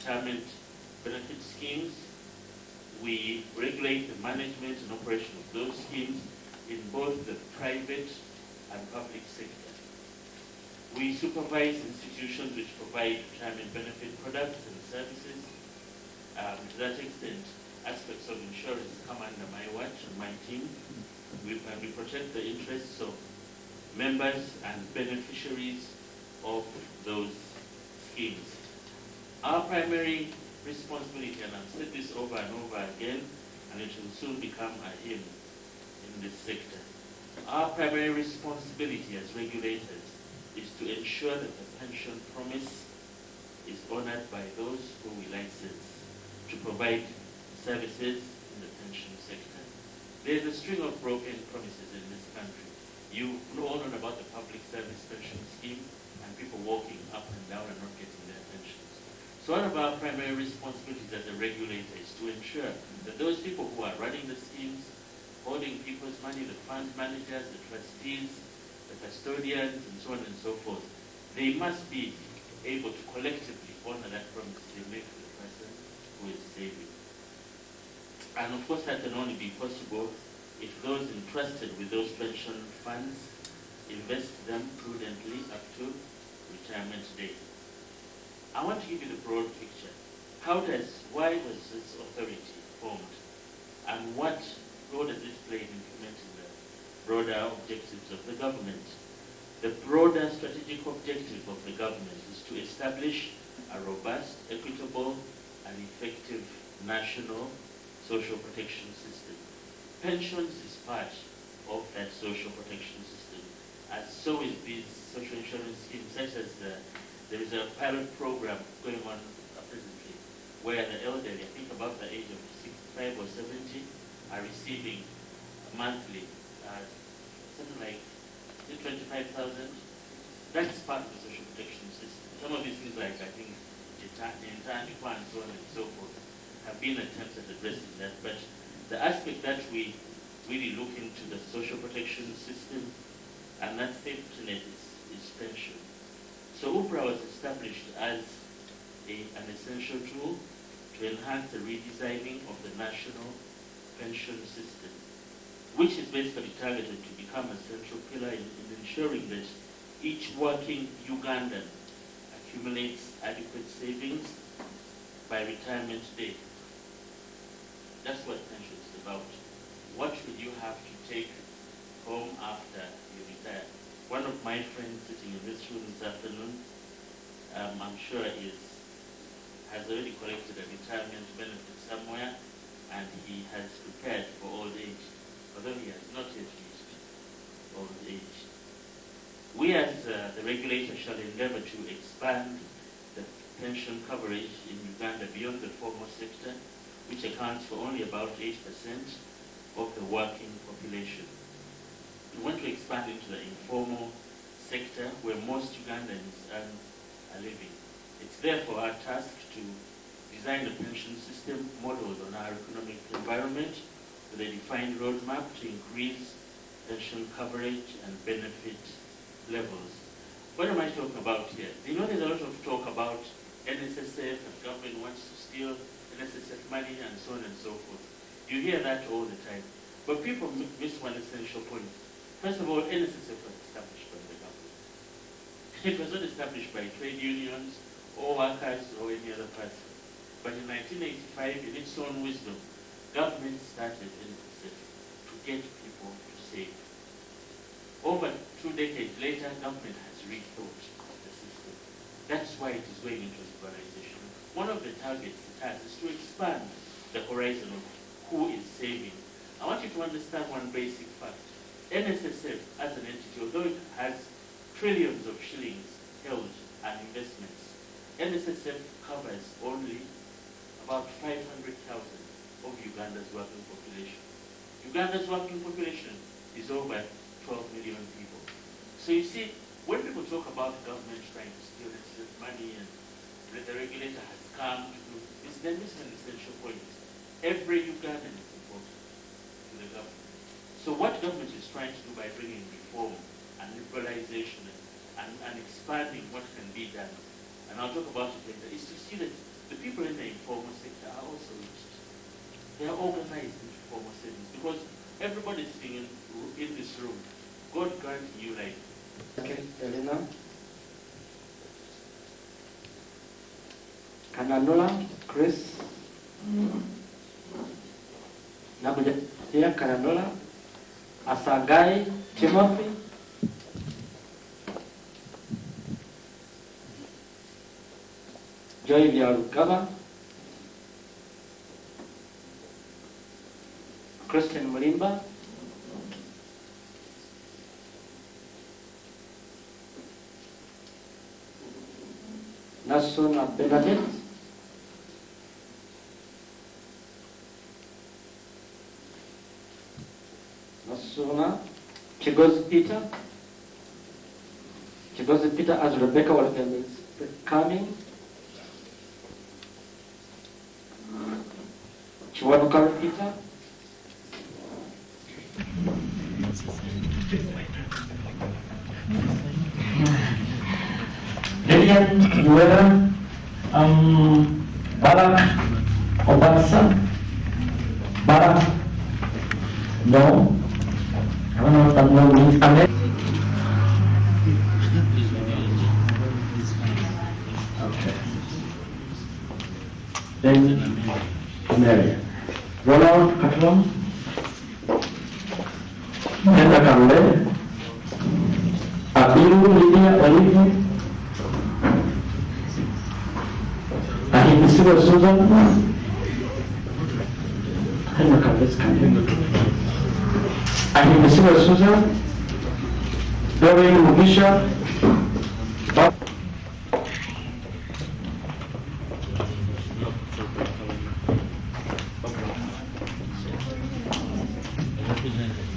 retirement benefit schemes. We regulate the management and operation of those schemes in both the private and public sector. We supervise institutions which provide retirement benefit products and services. To that extent, aspects of insurance come under my watch and my team. We protect the interests of members and beneficiaries of those schemes. Our primary responsibility, and I've said this over and over again, and it will soon become a hymn in this sector. Our primary responsibility as regulators is to ensure that the pension promise is honored by those who we license to provide services in the pension sector. There's a string of broken promises in this country. You know all about the public service pension scheme and people walking up and down and not getting their pensions. So one of our primary responsibilities as a regulator is to ensure that those people who are running the schemes, holding people's money, the fund managers, the trustees, the custodians, and so on and so forth, they must be able to collectively honor that promise they make to the person who is saving. And of course that can only be possible if those entrusted with those pension funds invest them prudently up to retirement date. I want to give you the broad picture. Why was this authority formed? And what role does it play in implementing the broader objectives of the government? The broader strategic objective of the government is to establish a robust, equitable, and effective national social protection system. Pensions is part of that social protection system, as so is these social insurance schemes, such as there is a pilot program going on presently, where the elderly, I think above the age of 65 or 70, are receiving monthly something like 25,000. That's part of the social protection system. Some of these things, like I think the entire and so on and so forth, have been attempts at addressing that. But the aspect that we really look into the social protection system, and that safety net is pension. So UPRA was established as an essential tool to enhance the redesigning of the national pension system, which is basically targeted to become a central pillar in ensuring that each working Ugandan accumulates adequate savings by retirement date. That's what pension is about. What would you have to take home after you retire? One of my friends sitting in this room this afternoon, I'm sure has already collected a retirement benefit somewhere, and he has prepared for old age, although he has not yet reached old age. We as the regulator shall endeavor to expand the pension coverage in Uganda beyond the formal sector, which accounts for only about 8% of the working population. We want to expand into the informal sector where most Ugandans earn a living. It's therefore our task to design a pension system modeled on our economic environment with a defined roadmap to increase pension coverage and benefit levels. What am I talking about here? You know, there's a lot of talk about NSSF, and government wants to steal NSSF money and so on and so forth. You hear that all the time. But people miss one essential point. First of all, NSSF was established by the government. It was not established by trade unions or workers or any other person. But in 1985, in its own wisdom, government started NSSF to get people to save. Over 2 decades later, government has rethought the system. That's why it is going into liberalization. One of the targets it has is to expand the horizon of who is saving. I want you to understand one basic fact. NSSF as an entity, although it has trillions of shillings held and investments, NSSF covers only about 500,000 of Uganda's working population. Uganda's working population is over 12 million people. So you see, when people talk about government trying to steal NSSF money and the regulator has come to do this, then this is an essential point. Every Ugandan is important to the government. So what government is trying to do by bringing reform and liberalization and expanding what can be done, and I'll talk about it later, is to see that The people in the informal sector are also reached. They are organized into formal savings because everybody sitting in this room, God grant you like. Okay, Elena. Kananola, Chris. Nakuja Kananola. Asagai, Timothy. Joy Vyarukava. Christian Mulimba. Nasuna Bernadette. Nasuna Chigozi Peter. Chigozi Peter as Rebecca was coming. Chiwanukari Peter. Lilian Yuera, Barak Obansa, Barak, no, I don't know if that no means connect. Okay. Then Mary. Ronald Katlam, Nenda Kamle, Abiru Lydia Olive, Ahimisiwa Susan, Nenda Kamle Kamle, Ahimisiwa Susan, Doreen Mugisha, Representative.